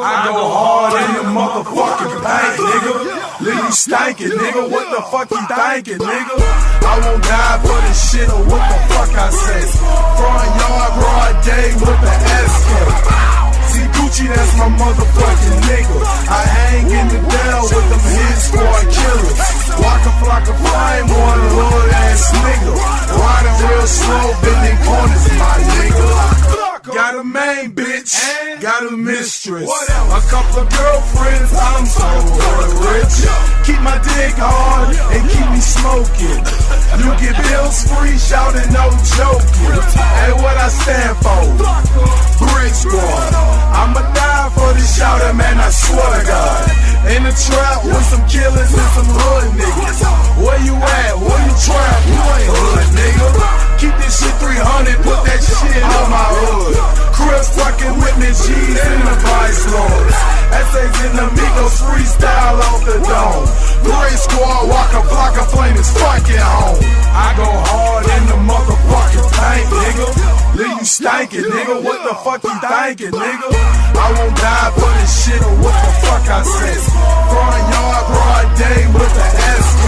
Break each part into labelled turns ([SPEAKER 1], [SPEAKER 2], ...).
[SPEAKER 1] I go hard in the motherfucking paint, nigga. Leave you stankin', nigga. What the fuck you thinkin', nigga? I won't die for this shit or what the fuck I say. Front yard, broad day with the SK. See Gucci, that's my motherfucking nigga. I hang in the Dell with them hit squad killers. Walk a flock of flame, one hood ass nigga. Riding real slow, bending corners, my nigga. Got a main bitch, got a mistress, a couple of girlfriends, I'm so rich. Keep my dick hard and keep me smoking. You get bills free, shouting no joking. Hey, what I stand for? Brick Squad. I'ma die for this shouting, man, I swear to God. In the trap with some killers and some hood niggas. Where you at? Where you trap? You ain't hood, nigga. Keep this shit 300, put that shit on my hood. Chris fucking with me, G's in the Vice Lords. Essays in the Migos freestyle off the dome. Brick Squad, walk a block of flame is fucking home. I go hard in the motherfucking paint, nigga. Leave you stankin', nigga. What the fuck you thinkin', nigga? I won't die for this shit or what the fuck I say. Front yard, broad day with the SK.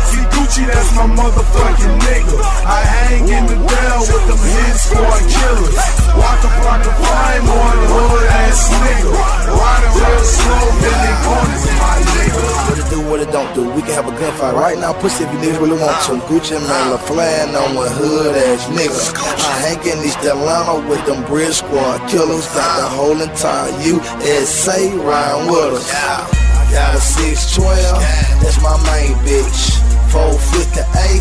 [SPEAKER 1] See Gucci, that's my motherfucking nigga. I hang in the Dell with them hit squad killers. Walk a block of flame, one hood ass nigga. Riding real slow, bending corners, my nigga.
[SPEAKER 2] What it do, what it don't do, we can have a gunfight right now, pussy, if you niggas really want to. Gucci man, La Flan on one hood ass nigga. I hang in East Atlanta with them Brick Squad killers. Got the whole entire USA riding with us. Got a 612, that's my main bitch. 458,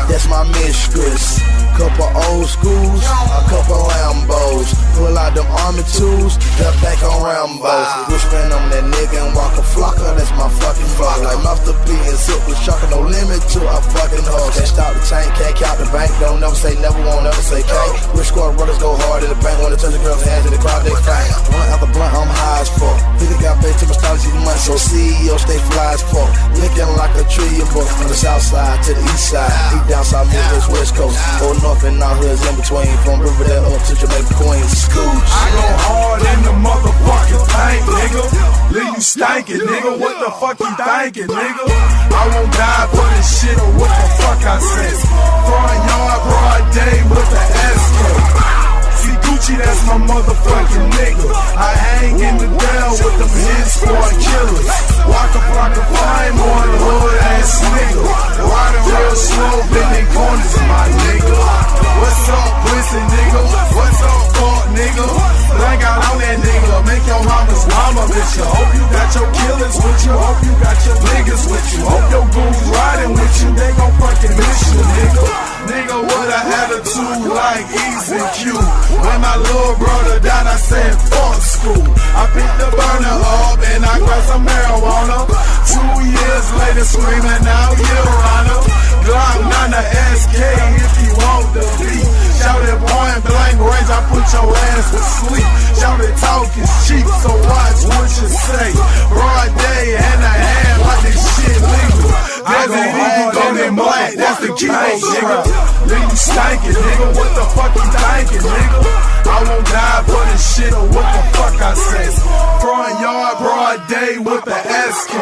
[SPEAKER 2] that's my mistress. Couple old schools, a couple Lambos. Pull out them army tools, got back on Rambo. Whispering on that nigga and walk a flocker, that's my fucking flock. Like Master P and Silk with Chucker, no limit to a fucking hoe. Can't stop the chain, can't count the bank, don't never say never, won't never say can't. Brick Squad brothers go hard in the bank, wanna touch the girl's hands in the crowd, they faint. Blunt after blunt, I'm high as fuck. Nigga got paid to my style, money, so CEO stay fly as fuck. Licking like a tree, but from the south side to the east side. He down south, Midwest, West Coast. Or north and our hoods in between. From Riverdale up to Jamaica, Queens, Scooch.
[SPEAKER 1] I go hard in the motherfucking paint, nigga. Leave you stankin', nigga. What the fuck you thinkin', nigga? I won't die for this shit or what the fuck I say. Front yard, broad day with the SK. See Gucci, that's my motherfucking nigga. I hang in the Dell with them hit squad killers. Walk a block of flame, one hood ass nigga. Riding real slow, bending corners, my nigga. What's up, pussy nigga? What's up, fuck nigga? Blank out on that nigga, make your mama's mama bitch you. Hope you got your killers with you, hope you got your niggas with you. Hope your goons riding with you, they gon' fucking miss you, nigga. Nigga with an attitude like Easy Q. When my little brother died, I said fuck school. I picked the burner up and I grabbed some marijuana. 2 years later screaming out, Your Honor. Glock 9 the SK if you want the beat. Shout it point blank range, I put your ass to sleep. Shout it talk is cheap, so watch what you say. Broad day and a hand like this shit legal. There's an eagle golden black, that's the key, nigga. Leave you stankin', nigga, what the fuck you thinkin', nigga? I won't die for this shit or what the fuck I say. Front yard, broad day with the SK.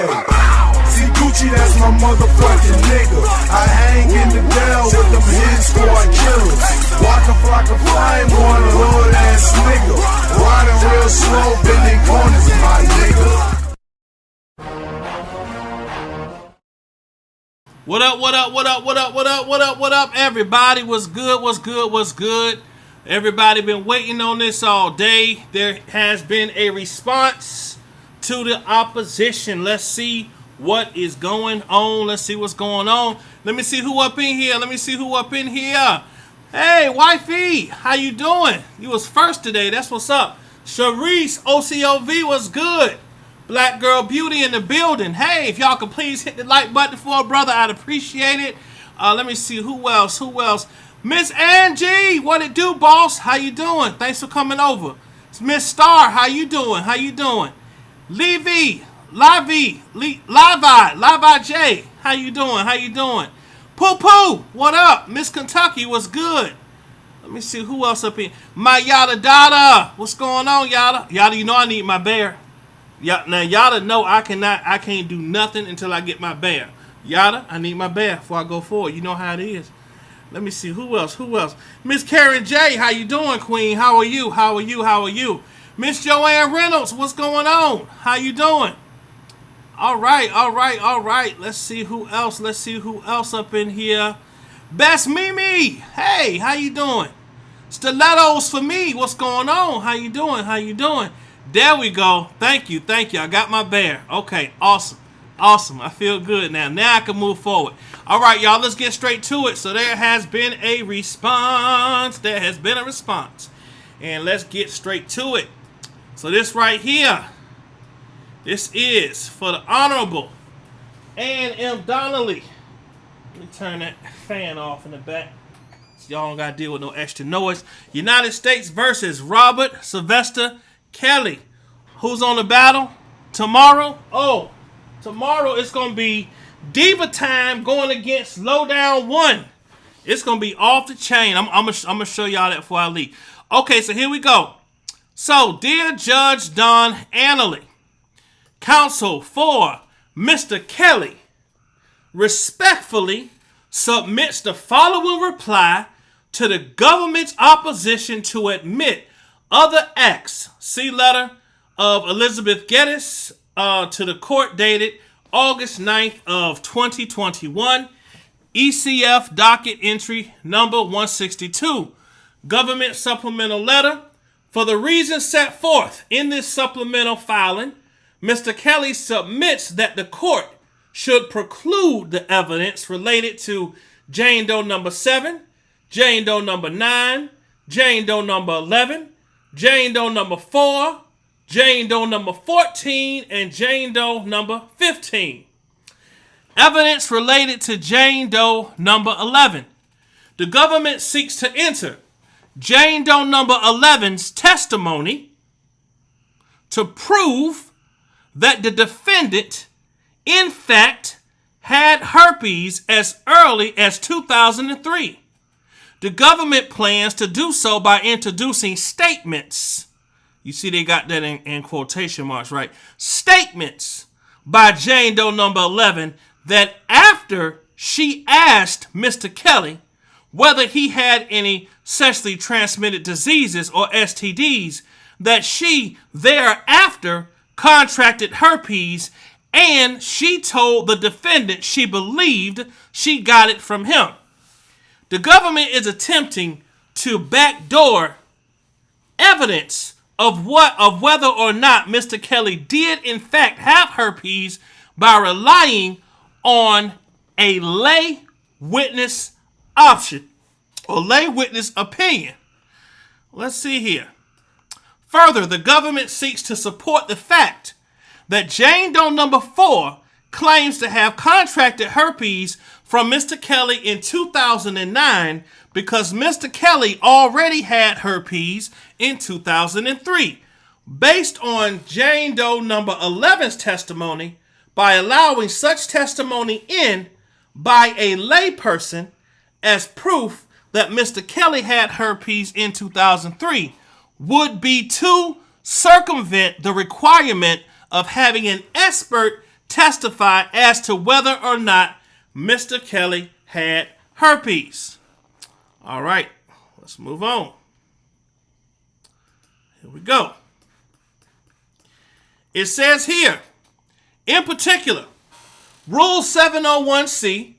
[SPEAKER 1] See Gucci, that's my motherfucking nigga. I hang in the Dell with them hit squad killers. Walk a flock of flame, one hood ass nigga. Riding real slow, bending corners, my nigga.
[SPEAKER 3] What up, what up, what up, what up, what up, what up, what up, everybody? What's good, what's good, what's good? Everybody been waiting on this all day. There has been a response to the opposition. Let's see what is going on. Let's see what's going on. Let me see who up in here. Hey, wifey, how you doing? You was first today. That's what's up. Sharice, OCOV was good. Black Girl Beauty in the building. Hey, if y'all could please hit the like button for a brother, I'd appreciate it. Let me see who else. Miss Angie, what it do, boss? How you doing? Thanks for coming over. Miss Star, how you doing? Levi J, how you doing? Poo Poo, what up? Miss Kentucky, what's good? Let me see who else up here. My Yada Dada, what's going on, Yada? Yada, you know I need my bear. Now Yada know I can't do nothing until I get my bear. Yada, I need my bear before I go forward. You know how it is. Let me see who else. Miss Karen J, how you doing, Queen? How are you? Miss Joanne Reynolds, what's going on? How you doing? All right. Let's see who else up in here. Best Mimi, hey, how you doing? Stilettos for me, what's going on? How you doing? There we go. Thank you. I got my bear. Okay, awesome. I feel good now. Now I can move forward. All right, y'all, let's get straight to it. So there has been a response. And let's get straight to it. So this right here, this is for the Honorable Ann M. Donnelly. Let me turn that fan off in the back so y'all don't got to deal with no extra noise. United States versus Robert Sylvester Kelly. Who's on the battle? Tomorrow? Oh, tomorrow it's going to be Diva Time going against Lowdown 1. It's going to be off the chain. I'm going to show y'all that before I leave. Okay, so here we go. So, dear Judge Don Annaly, counsel for Mr. Kelly respectfully submits the following reply to the government's opposition to admit other acts. See letter of Elizabeth Geddes to the court dated August 9th of 2021. ECF docket entry number 162. Government supplemental letter. For the reasons set forth in this supplemental filing, Mr. Kelly submits that the court should preclude the evidence related to Jane Doe number 7, Jane Doe number 9, Jane Doe number 11, Jane Doe number 4, Jane Doe number 14, and Jane Doe number 15. Evidence related to Jane Doe number 11. The government seeks to enter Jane Doe number 11's testimony to prove that the defendant, in fact, had herpes as early as 2003. The government plans to do so by introducing statements. You see they got that in quotation marks, right? Statements by Jane Doe number 11 that after she asked Mr. Kelly whether he had any sexually transmitted diseases or STDs, that she thereafter contracted herpes, and she told the defendant she believed she got it from him. The government is attempting to backdoor evidence of whether or not Mr. Kelly did in fact have herpes by relying on a lay witness option or lay witness opinion. Let's see here. Further, the government seeks to support the fact that Jane Doe number 4 claims to have contracted herpes from Mr. Kelly in 2009 because Mr. Kelly already had herpes in 2003. Based on Jane Doe number 11's testimony, by allowing such testimony in by a layperson as proof that Mr. Kelly had herpes in 2003 would be to circumvent the requirement of having an expert testify as to whether or not Mr. Kelly had herpes. All right, let's move on. Here we go. It says here, in particular, Rule 701C,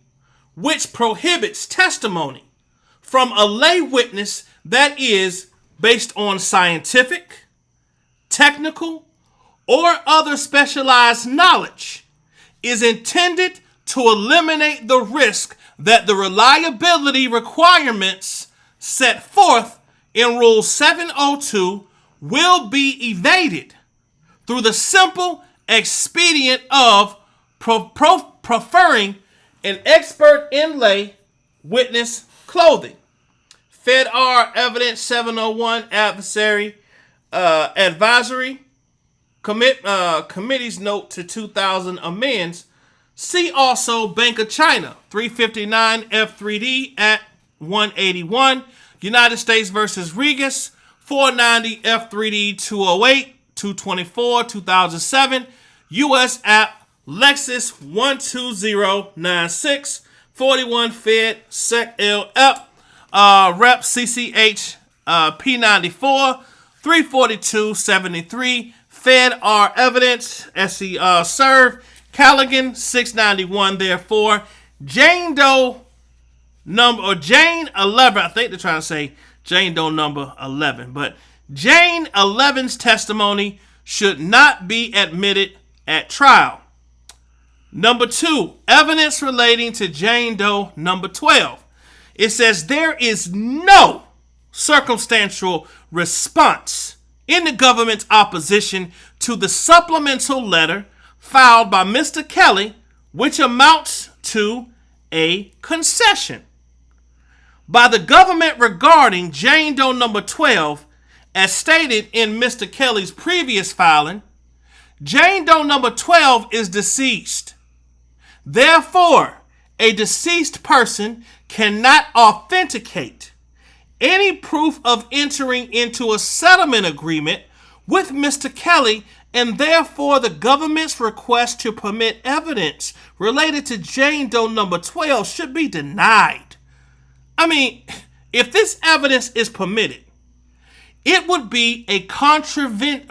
[SPEAKER 3] which prohibits testimony from a lay witness that is based on scientific, technical, or other specialized knowledge is intended to eliminate the risk that the reliability requirements set forth in Rule 702 will be evaded through the simple expedient of preferring an expert in lay witness clothing. FedR Evidence 701 Adversary Advisory Committee's Note to 2000 amends. See also Bank of China 359 F3D at 181. United States versus Regas 490 F3D 208 224 2007. U.S. App Lexus 12096 41 Fed Sec L Ep Rep CCH P94 34273 Fed R Evidence SC Serve Callaghan 691. Therefore, Jane Doe number or Jane 11. I think they're trying to say Jane Doe number 11, but Jane 11's testimony should not be admitted at trial. Number 2, evidence relating to Jane Doe number 12. It says there is no circumstantial response in the government's opposition to the supplemental letter filed by Mr. Kelly, which amounts to a concession by the government regarding Jane Doe number 12, as stated in Mr. Kelly's previous filing. Jane Doe number 12 is deceased. Therefore, a deceased person cannot authenticate any proof of entering into a settlement agreement with Mr. Kelly, and therefore the government's request to permit evidence related to Jane Doe number 12 should be denied. I mean, if this evidence is permitted, it would be a contravention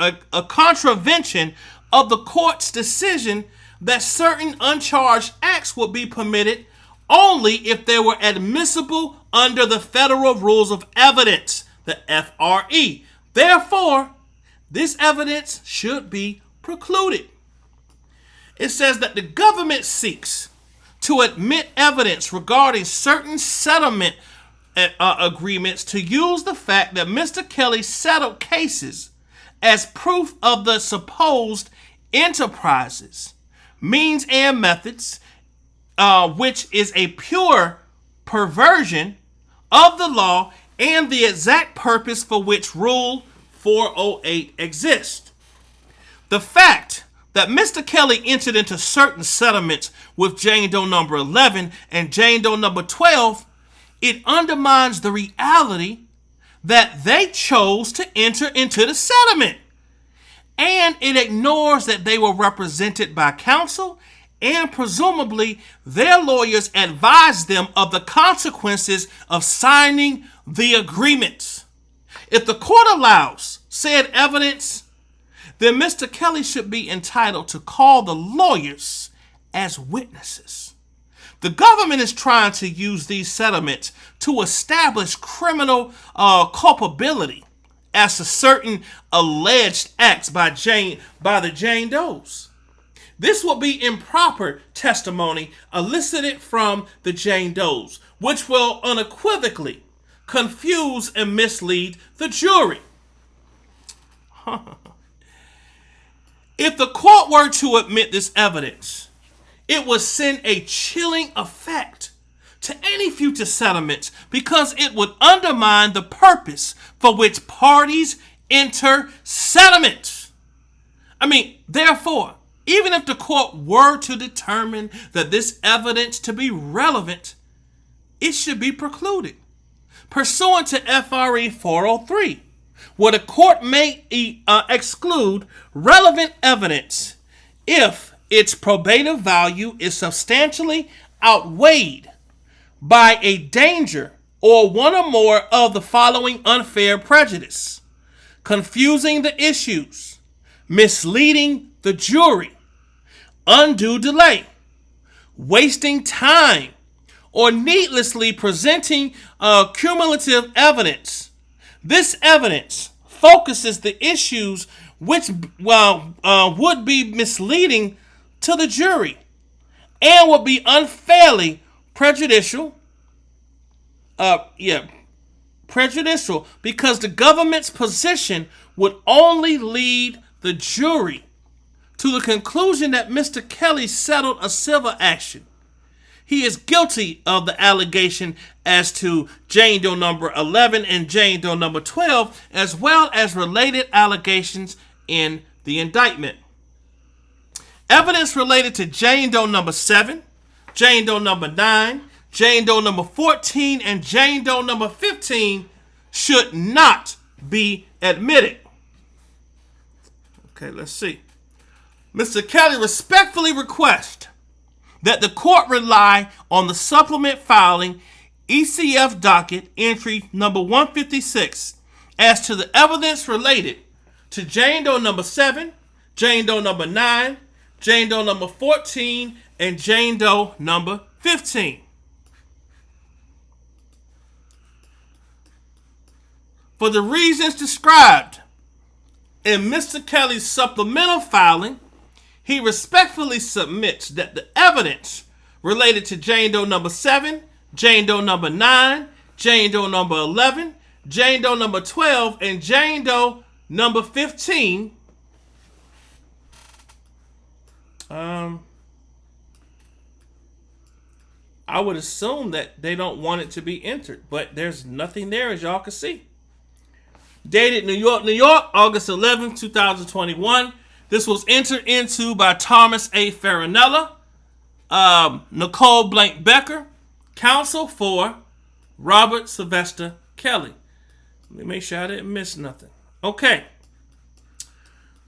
[SPEAKER 3] of the court's decision that certain uncharged acts would be permitted only if they were admissible under the Federal Rules of Evidence, the FRE. Therefore, this evidence should be precluded. It says that the government seeks to admit evidence regarding certain settlement agreements to use the fact that Mr. Kelly settled cases as proof of the supposed enterprises, means, and methods, which is a pure perversion of the law and the exact purpose for which Rule 408 exists. The fact that Mr. Kelly entered into certain settlements with Jane Doe number 11 and Jane Doe number 12, it undermines the reality that they chose to enter into the settlement. And it ignores that they were represented by counsel, and presumably their lawyers advised them of the consequences of signing the agreements. If the court allows said evidence, then Mr. Kelly should be entitled to call the lawyers as witnesses. The government is trying to use these settlements to establish criminal culpability as to certain alleged acts by the Jane Does. This will be improper testimony elicited from the Jane Does, which will unequivocally confuse and mislead the jury. If the court were to admit this evidence, it would send a chilling effect to any future settlements because it would undermine the purpose for which parties enter settlements. Therefore, even if the court were to determine that this evidence to be relevant, it should be precluded, pursuant to FRE 403, where the court may exclude relevant evidence if its probative value is substantially outweighed by a danger or one or more of the following unfair prejudice: confusing the issues, misleading the jury, undue delay, wasting time, or needlessly presenting cumulative evidence This evidence focuses the issues which would be misleading to the jury and would be unfairly prejudicial. Prejudicial because the government's position would only lead the jury to the conclusion that Mr. Kelly settled a civil action. He is guilty of the allegation as to Jane Doe number 11 and Jane Doe number 12, as well as related allegations in the indictment. Evidence related to Jane Doe number 7, Jane Doe number 9, Jane Doe number 14, and Jane Doe number 15 should not be admitted. Okay, let's see. Mr. Kelly respectfully requests that the court rely on the supplement filing ECF docket entry number 156 as to the evidence related to Jane Doe number 7, Jane Doe number 9, Jane Doe number 14, and Jane Doe number 15. For the reasons described in Mr. Kelly's supplemental filing, he respectfully submits that the evidence related to Jane Doe number 7, Jane Doe number 9, Jane Doe number 11, Jane Doe number 12, and Jane Doe number 15 I would assume that they don't want it to be entered, but there's nothing there, as y'all can see. Dated New York, New York, August 11, 2021. This was entered into by Thomas A. Farinella, Nicole Blank Becker, counsel for Robert Sylvester Kelly. Let me make sure I didn't miss nothing. Okay.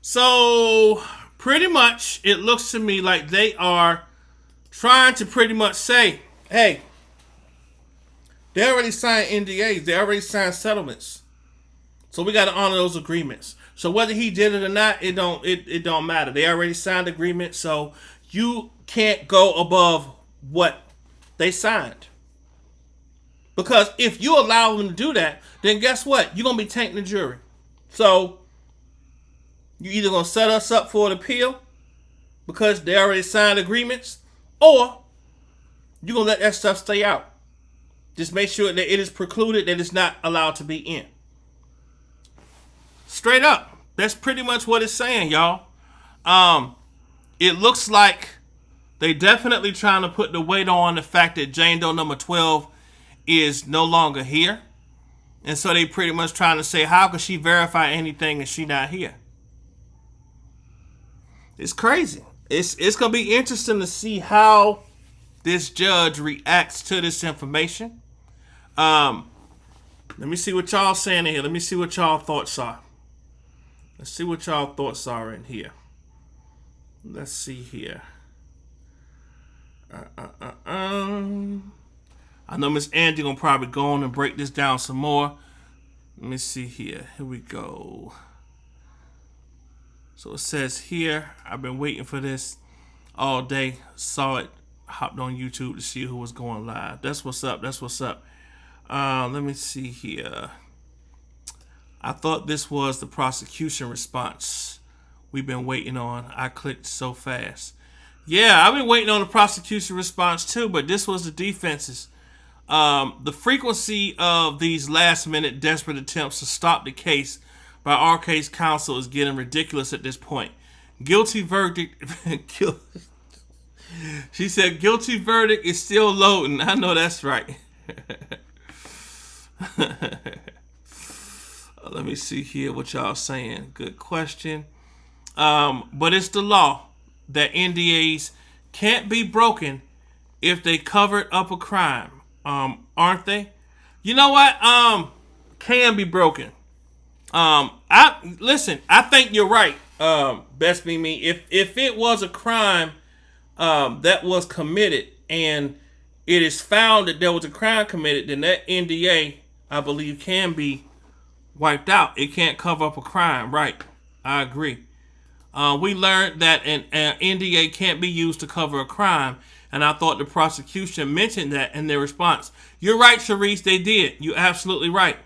[SPEAKER 3] So, pretty much, it looks to me like they are trying to pretty much say, hey, they already signed NDAs. They already signed settlements. So we got to honor those agreements. So whether he did it or not, it don't matter. They already signed agreements, so you can't go above what they signed. Because if you allow them to do that, then guess what? You're going to be tainting the jury. So you either going to set us up for an appeal because they already signed agreements, or you're going to let that stuff stay out. Just make sure that it is precluded, that it's not allowed to be in. Straight up. That's pretty much what it's saying, y'all. It looks like they definitely trying to put the weight on the fact that Jane Doe number 12 is no longer here. And so they pretty much trying to say, how could she verify anything if she not here? It's crazy. It's going to be interesting to see how this judge reacts to this information. Let me see what y'all saying in here. Let me see what y'all thoughts are. Let's see what y'all thoughts are in here. Let's see here. I know Miss Angie gonna probably go on and break this down some more. Let me see here. Here we go. So it says here, I've been waiting for this all day. Saw it, hopped on YouTube to see who was going live. That's what's up. That's what's up. Let me see here. I thought this was the prosecution response we've been waiting on. I clicked so fast. Yeah, I've been waiting on the prosecution response too, but this was the defense's. The frequency of these last-minute desperate attempts to stop the case by RK's counsel is getting ridiculous at this point. Guilty verdict. She said guilty verdict is still loading. I know that's right. Let me see here what y'all saying. Good question. But it's the law that NDAs can't be broken if they covered up a crime. Aren't they? You know what? Can be broken. I think you're right. Best be me. If it was a crime that was committed and it is found that there was a crime committed, then that NDA, I believe, can be wiped out. It can't cover up a crime, right? I agree. We learned that an NDA can't be used to cover a crime, and I thought the prosecution mentioned that in their response. You're right, Sharice, they did. You're absolutely right.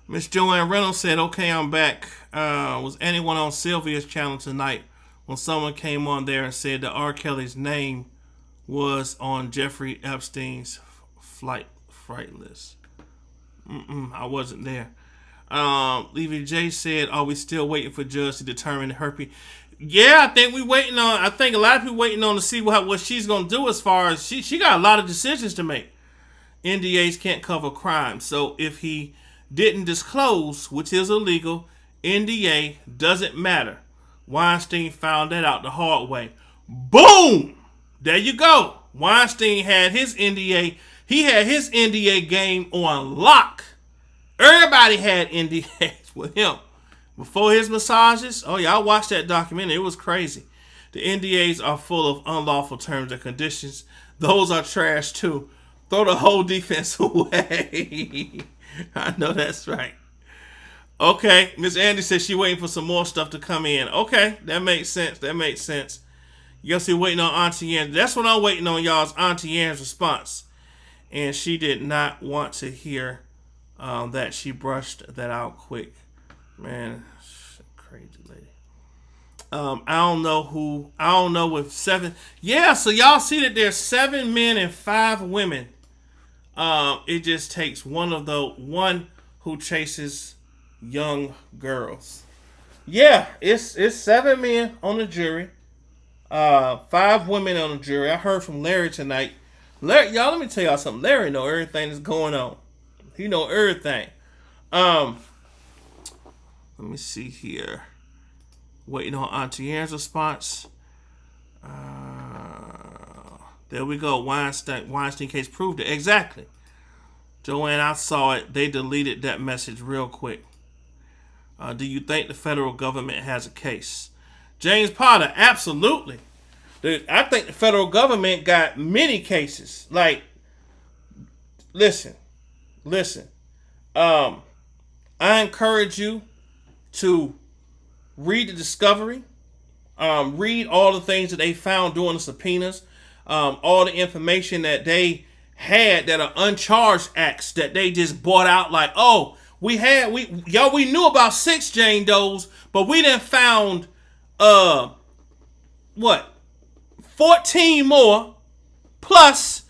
[SPEAKER 3] Miss Joanne Reynolds said, okay, I'm back. Was anyone on Sylvia's channel tonight when someone came on there and said that R. Kelly's name was on Jeffrey Epstein's fright list? I wasn't there. Levy J said, are we still waiting for judge to determine the herpes? Yeah, I think a lot of people waiting on to see what she's going to do as far as she got a lot of decisions to make. NDAs can't cover crime. So if he didn't disclose, which is illegal, NDA doesn't matter. Weinstein found that out the hard way. Boom! There you go. Weinstein had his NDA. He had his NDA game on lock. Everybody had NDAs with him. Before his massages, oh yeah, I watched that documentary. It was crazy. The NDAs are full of unlawful terms and conditions. Those are trash too. Throw the whole defense away. I know that's right. Okay, Miss Andy says she waiting for some more stuff to come in. Okay, that makes sense. You guys see waiting on Auntie Ann. That's what I'm waiting on, y'all's Auntie Ann's response. And she did not want to hear that. She brushed that out quick. Man, crazy lady. I don't know with 7. Yeah, so y'all see that there's 7 men and 5 women. It just takes one who chases young girls. Yeah, it's 7 men on the jury. 5 women on the jury. I heard from Larry tonight. Larry, y'all, let me tell y'all something. Larry know everything that's going on. He know everything. Let me see here. Waiting on Auntie Ann's response. There we go. Weinstein case proved it. Exactly. Joanne, I saw it. They deleted that message real quick. Do you think the federal government has a case? James Potter, absolutely. I think the federal government got many cases. Like, listen. I encourage you to read the discovery. Read all the things that they found during the subpoenas. All the information that they had that are uncharged acts that they just bought out. Like, oh, we knew about 6 Jane Does, but we done found 14 more plus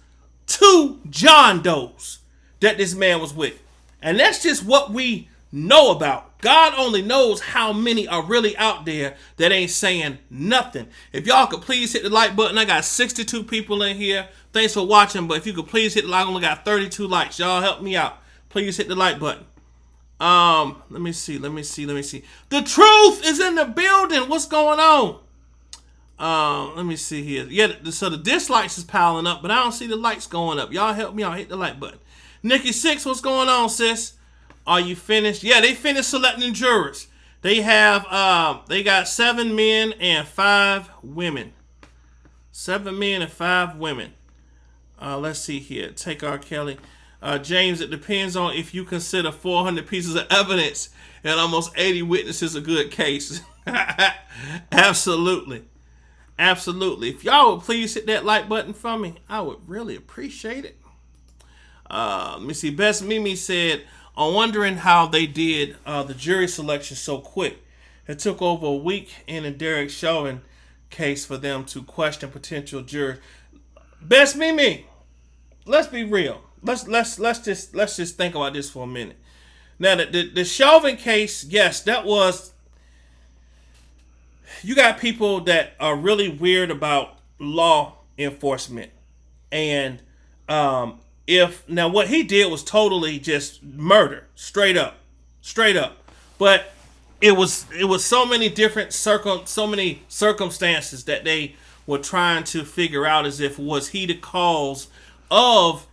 [SPEAKER 3] 2 John Does that this man was with. And that's just what we know about. God only knows how many are really out there that ain't saying nothing. If y'all could please hit the like button. I got 62 people in here. Thanks for watching, but if you could please hit the like, I only got 32 likes. Y'all help me out. Please hit the like button. Let me see. The truth is in the building. What's going on? Let me see here. Yeah, so the dislikes is piling up, but I don't see the likes going up. Y'all help me out. Hit the like button. Nikki Six, what's going on, sis? Are you finished? Yeah, they finished selecting jurors. They have they got 7 men and 5 women. 7 men and 5 women. Let's see here. Take R. Kelly. James, it depends on if you consider 400 pieces of evidence and almost 80 witnesses a good case. Absolutely. If y'all would please hit that like button for me, I would really appreciate it. Let me see. Best Mimi said, I'm wondering how they did the jury selection so quick. It took over a week in the Derek Chauvin case for them to question potential jurors. Best Mimi, let's be real. Let's just think about this for a minute. Now the Chauvin case, yes, that was. You got people that are really weird about law enforcement, and now what he did was totally just murder, straight up. But it was so many different circumstances that they were trying to figure out as if was he the cause of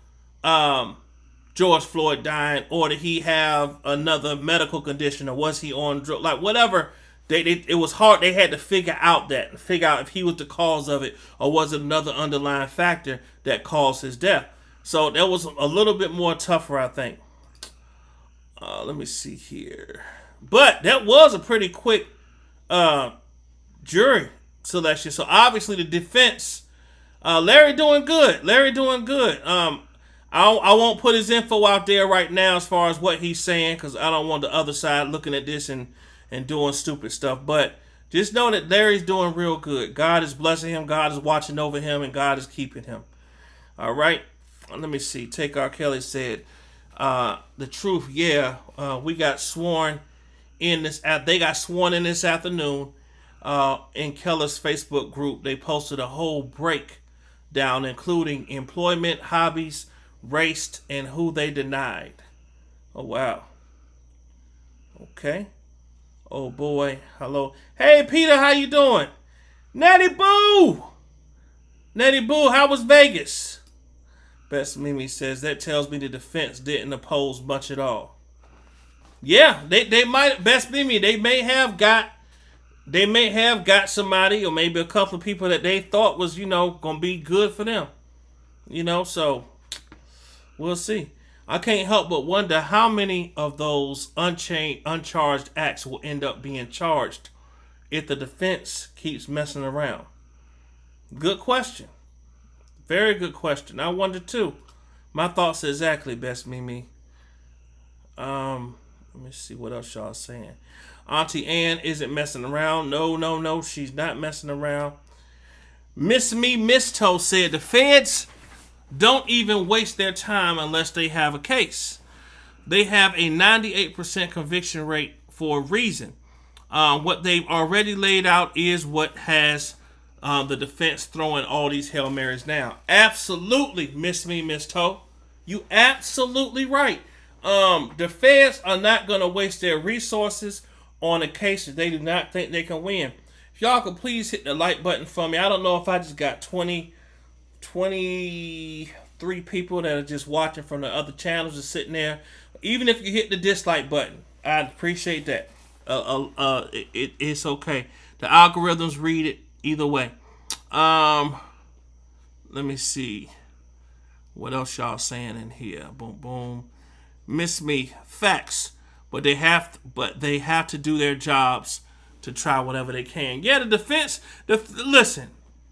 [SPEAKER 3] George Floyd dying, or did he have another medical condition, or was he on drugs, like whatever. It was hard. They had to figure out if he was the cause of it, or was it another underlying factor that caused his death. So that was a little bit more tougher, I think. Let me see here. But that was a pretty quick jury selection. So obviously the defense, Larry doing good. I won't put his info out there right now as far as what he's saying, because I don't want the other side looking at this and doing stupid stuff. But just know that Larry's doing real good. God is blessing him. God is watching over him, and God is keeping him. All right. Let me see. Take RKELLY said, the truth. Yeah, we got sworn in this. They got sworn in this afternoon. In Keller's Facebook group, they posted a whole breakdown, including employment, hobbies, race, and who they denied. Oh wow. Okay. Oh boy. Hello. Hey Peter, how you doing? Natty Boo. Natty Boo, how was Vegas? Best Mimi says that tells me the defense didn't oppose much at all. Yeah, they might. Best Mimi, they may have got somebody, or maybe a couple of people that they thought was, gonna be good for them. So we'll see. I can't help but wonder how many of those uncharged acts will end up being charged if the defense keeps messing around. Good question. Very good question. I wonder too. My thoughts exactly, Best Mimi. Let me see what else y'all saying. Auntie Ann isn't messing around. No, she's not messing around. Miss Toe said the feds don't even waste their time unless they have a case. They have a 98% conviction rate for a reason. What they've already laid out is what has the defense throwing all these Hail Marys now. Absolutely, Miss Toe. You absolutely right. The feds are not going to waste their resources on a case that they do not think they can win. If y'all could please hit the like button for me. I don't know if I just got 23 people that are just watching from the other channels, just sitting there. Even if you hit the dislike button, I'd appreciate that. It's okay. The algorithms read it either way. Let me see what else y'all saying in here. Boom, boom. Miss me. Facts. But they have to do their jobs to try whatever they can. Yeah, the defense. Listen,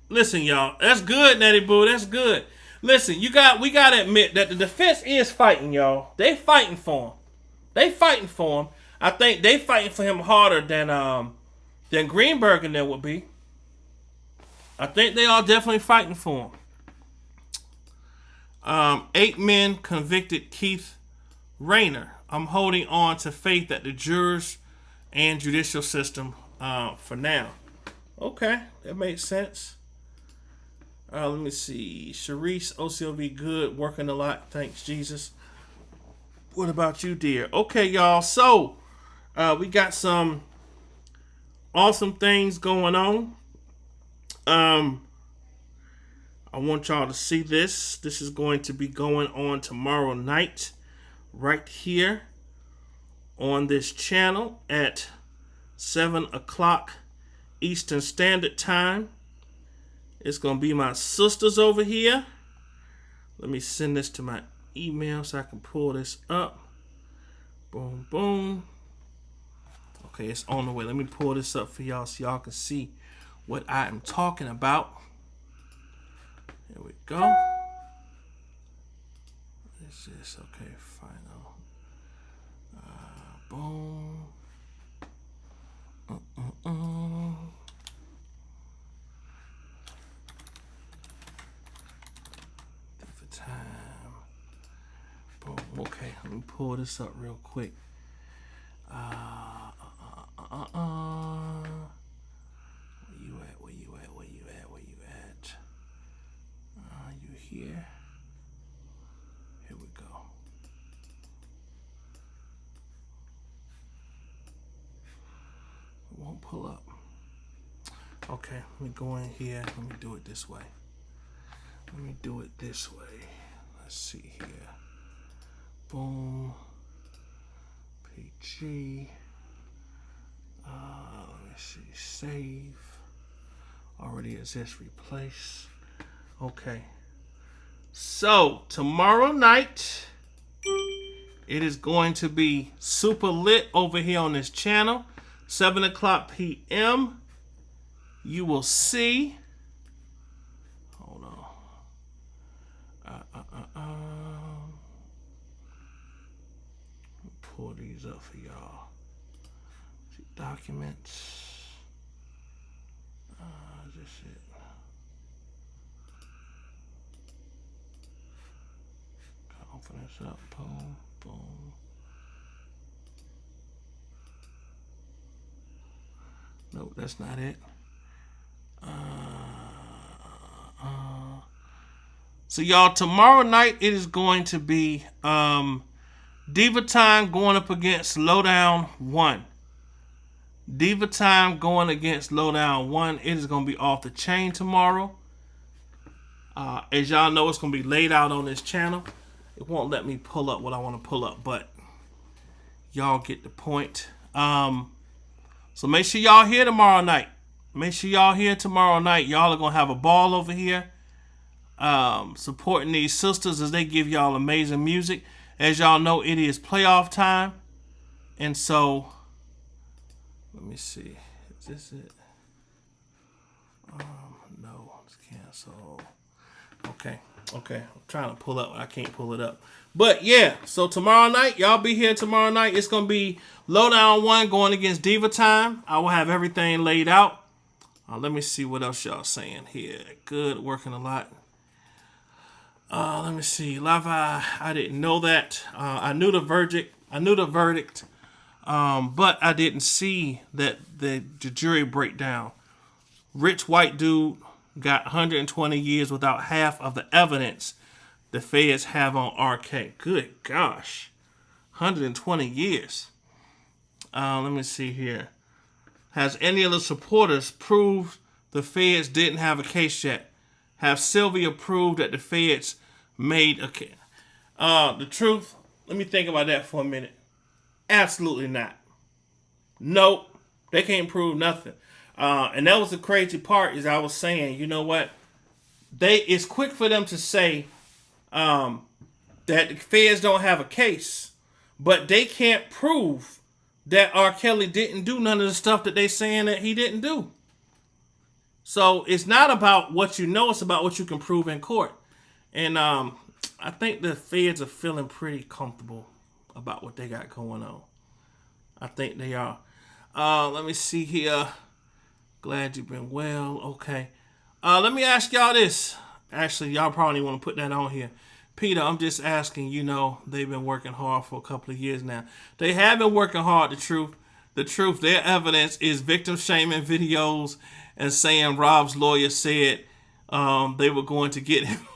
[SPEAKER 3] y'all. That's good, Natty Boo. That's good. Listen, we gotta admit that the defense is fighting, y'all. They fighting for him. I think they fighting for him harder than Greenberg and them would be. I think they are definitely fighting for him. 8 men convicted Keith Rayner. I'm holding on to faith that the jurors and judicial system for now. Okay, that makes sense. Let me see. Sharice, OCLV, good. Working a lot. Thanks, Jesus. What about you, dear? Okay, y'all. So, we got some awesome things going on. I want y'all to see this. This is going to be going on tomorrow night, right here on this channel at 7 o'clock Eastern Standard Time. It's going to be my sisters over here. Let me send this to my email so I can pull this up. Boom, boom. Okay, it's on the way. Let me pull this up for y'all so y'all can see what I am talking about. Here we go. This is okay, final. Boom. Different time. Boom. Okay, let me pull this up real quick. Where you at? You here? Here we go. It won't pull up. Okay, let me go in here. Let me do it this way. Let's see here. Boom. PG. Let me see. Save. Already exists. Replace. Okay. So, tomorrow night, it is going to be super lit over here on this channel. 7 o'clock p.m. You will see. Hold on. these up for y'all. See, documents. Is this it? Open this up. Boom, boom. Nope, that's not it. So y'all, tomorrow night it is going to be Diva Time going up against Lowdown 1. Diva Time going against Lowdown 1. It is going to be off the chain tomorrow. As y'all know, it's going to be laid out on this channel. It won't let me pull up what I want to pull up, but y'all get the point. So make sure y'all here tomorrow night. Make sure y'all here tomorrow night. Y'all are going to have a ball over here. Supporting these sisters as they give y'all amazing music. As y'all know, it is playoff time. And so, let me see. Is this it? No, it's canceled. Okay. I'm trying to pull up. I can't pull it up. But yeah, so tomorrow night, y'all be here tomorrow night. It's going to be Lowdown 1 going against Diva Time. I will have everything laid out. Let me see what else y'all saying here. Good, working a lot. Let me see. Lava, I didn't know that. I knew the verdict. But I didn't see that the jury breakdown. Rich white dude got 120 years without half of the evidence the feds have on RK. Good gosh. 120 years. Let me see here. Has any of the supporters proved the feds didn't have a case yet? Have Sylvia proved that the feds made a case? The truth, let me think about that for a minute. Absolutely not. Nope. They can't prove nothing. And that was the crazy part, is I was saying, you know what? It's quick for them to say that the feds don't have a case, but they can't prove that R. Kelly didn't do none of the stuff that they saying that he didn't do. So it's not about what you know, it's about what you can prove in court. And I think the feds are feeling pretty comfortable about what they got going on. I think they are. Let me see here. Glad you've been well. Okay. Let me ask y'all this. Actually, y'all probably want to put that on here. Peter, I'm just asking, you know, they've been working hard for a couple of years now. They have been working hard, the truth. Their evidence is victim shaming videos and saying Rob's lawyer said they were going to get him.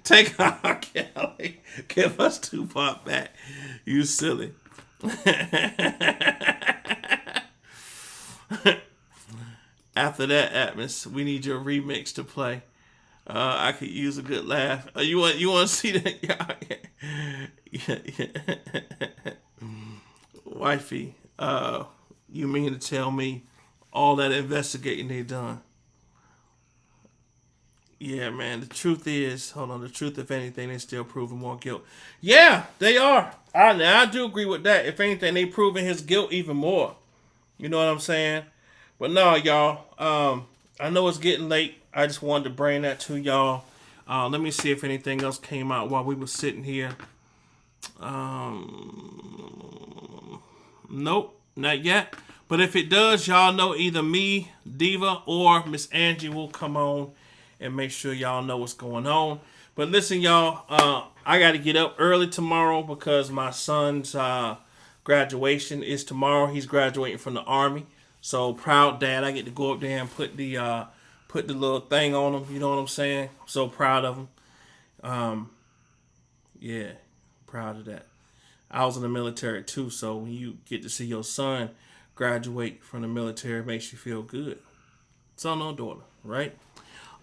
[SPEAKER 3] Take R. Kelly. Give us Tupac back. You silly. After that, Atmos, we need your remix to play. I could use a good laugh. You want to see that? Yeah. Wifey, you mean to tell me all that investigating they done? Yeah, man. The truth is, the truth, if anything, they still proving more guilt. Yeah, they are. I do agree with that. If anything, they proving his guilt even more. You know what I'm saying? But no, y'all. I know it's getting late. I just wanted to bring that to y'all. Let me see if anything else came out while we were sitting here. Nope, not yet. But if it does, y'all know either me, Diva, or Miss Angie will come on and make sure y'all know what's going on. But listen, y'all, I got to get up early tomorrow because my son's graduation is tomorrow. He's graduating from the Army. So proud dad. I get to go up there and put the little thing on him. You know what I'm saying? So proud of him. Yeah, proud of that. I was in the military too, so when you get to see your son graduate from the military, it makes you feel good. Son or daughter, right?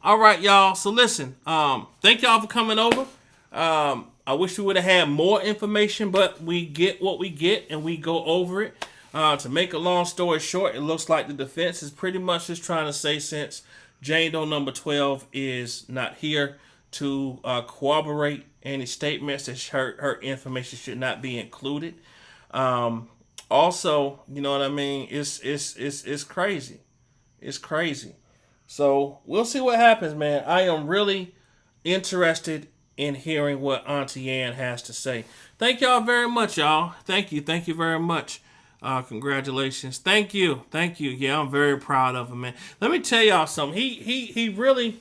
[SPEAKER 3] All right, y'all. So listen, thank y'all for coming over. I wish we would have had more information, but we get what we get and we go over it. To make a long story short, it looks like the defense is pretty much just trying to say, since Jane Doe number 12 is not here to corroborate any statements, that her information should not be included. Also, you know what I mean? It's crazy. It's crazy. So we'll see what happens, man. I am really interested in hearing what Auntie Ann has to say. Thank y'all very much, y'all. Thank you very much. Congratulations. Thank you. Yeah, I'm very proud of him, man. Let me tell y'all something. He really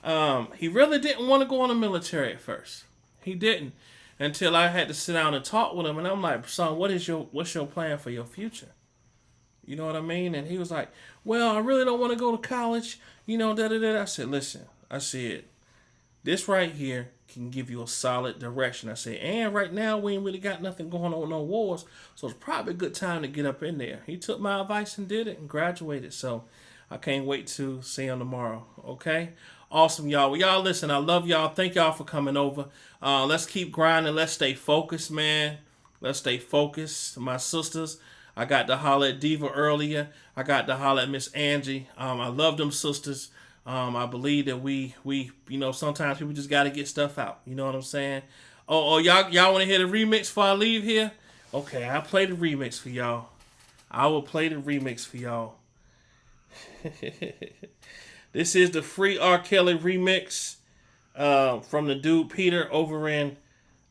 [SPEAKER 3] didn't want to go in the military at first. He didn't, until I had to sit down and talk with him. And I'm like, son, what's your plan for your future? You know what I mean? And he was like, well, I really don't want to go to college. You know, I said, listen, this right here can give you a solid direction. I said, and right now we ain't really got nothing going on, no wars, so it's probably a good time to get up in there. He took my advice and did it and graduated. So I can't wait to see him tomorrow. Okay? Awesome, y'all. Well, y'all listen, I love y'all. Thank y'all for coming over. Let's keep grinding. Let's stay focused, man. Let's stay focused. My sisters, I got to holler at Diva earlier. I got to holler at Miss Angie. I love them sisters. I believe that we sometimes people just got to get stuff out. You know what I'm saying? Y'all want to hear the remix before I leave here? Okay, I'll play the remix for y'all. I will play the remix for y'all. This is the Free R. Kelly remix from the dude Peter over in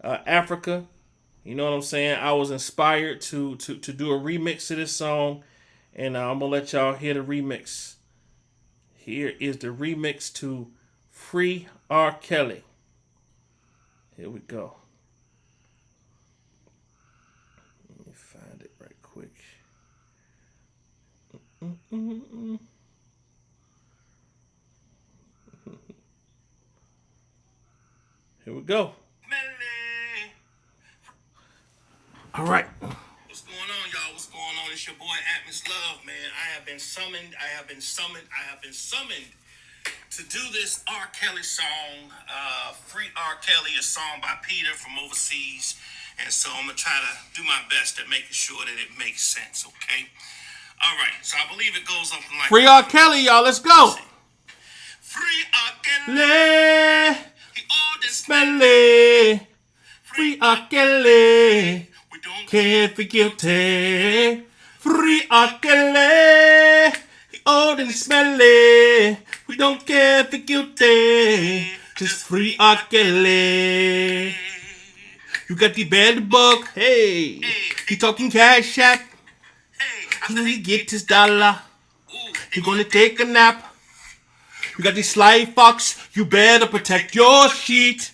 [SPEAKER 3] Africa. You know what I'm saying? I was inspired to do a remix to this song, and I'm going to let y'all hear the remix. Here is the remix to Free R. Kelly. Here we go. Let me find it right quick. Here we go. All right. What's going on, y'all? What's going on? It's your boy Atmos Love, man. I have been summoned to do this R. Kelly song. Free R. Kelly, a song by Peter from overseas. And so I'm going to try to do my best at making sure that it makes sense, okay? All right, so I believe it goes something like Free R. Kelly, y'all. Let's go. Free R. Kelly. He ordered smelly. Free R. Kelly. We don't care if you're guilty. Free R. Kelly. He ordered smelly. We don't care if you're guilty. Just free R. Kelly. You got the bad bug. Hey. He talking cash app. After he get his dollar, he gonna take a nap. You got the sly fox, you better protect your sheet.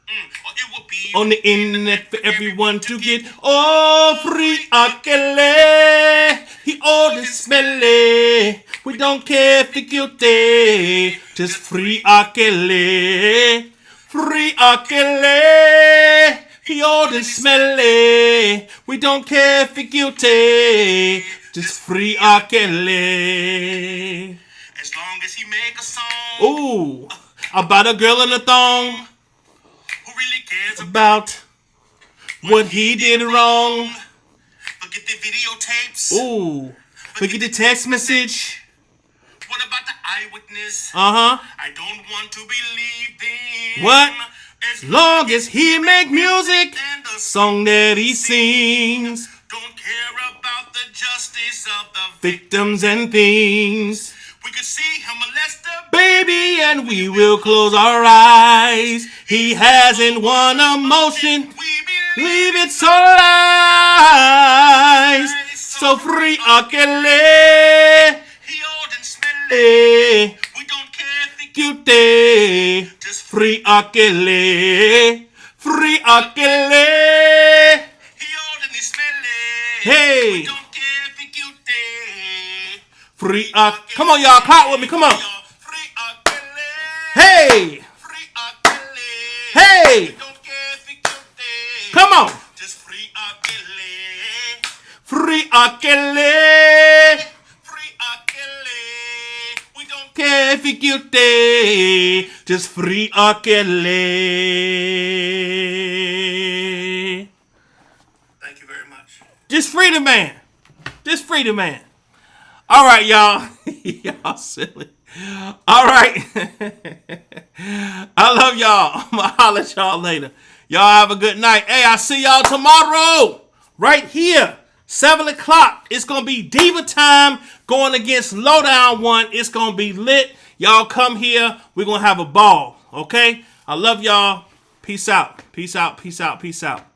[SPEAKER 3] It will be on the internet for everyone to get. Oh, free R. Kelly. He old and smelly. We don't care if you're guilty. Just free R. Kelly. Free R. Kelly. He old and smelly. We don't care if you're guilty. Just free R. Kelly. As long as he make a song. Ooh, about a girl in a thong. Who really cares about what he did wrong? Forget the videotapes. Ooh, forget the text message. What about the eyewitness? I don't want to believe them. What? As long as he make music, and the song that he sings, don't care about the justice of the victims and things. We could see him molest the baby and we will close our eyes. He hasn't won a motion. We believe it's all lies. So free R. Kelly. He old and smelly. We don't care if he guilty. Just free R. Kelly. Free R. Kelly. He old and smelly. Hey. We don't care if he guilty. Free R. Come on, y'all. Clap with me. Come on. Free R. Kelly. Hey. Free R. Kelly. Hey. We don't care if he guilty. Come on. Just free R. Kelly. Free R. Kelly. Free R. Kelly. We don't care if he guilty. Just free R. Kelly. Thank you very much. Just free the man. Just free the man. All right, y'all. Y'all silly. All right. I love y'all. I'm going to holler at y'all later. Y'all have a good night. Hey, I'll see y'all tomorrow. Right here. 7 o'clock. It's going to be Diva time going against Lowdown 1. It's going to be lit. Y'all come here. We're going to have a ball. Okay? I love y'all. Peace out. Peace out. Peace out. Peace out.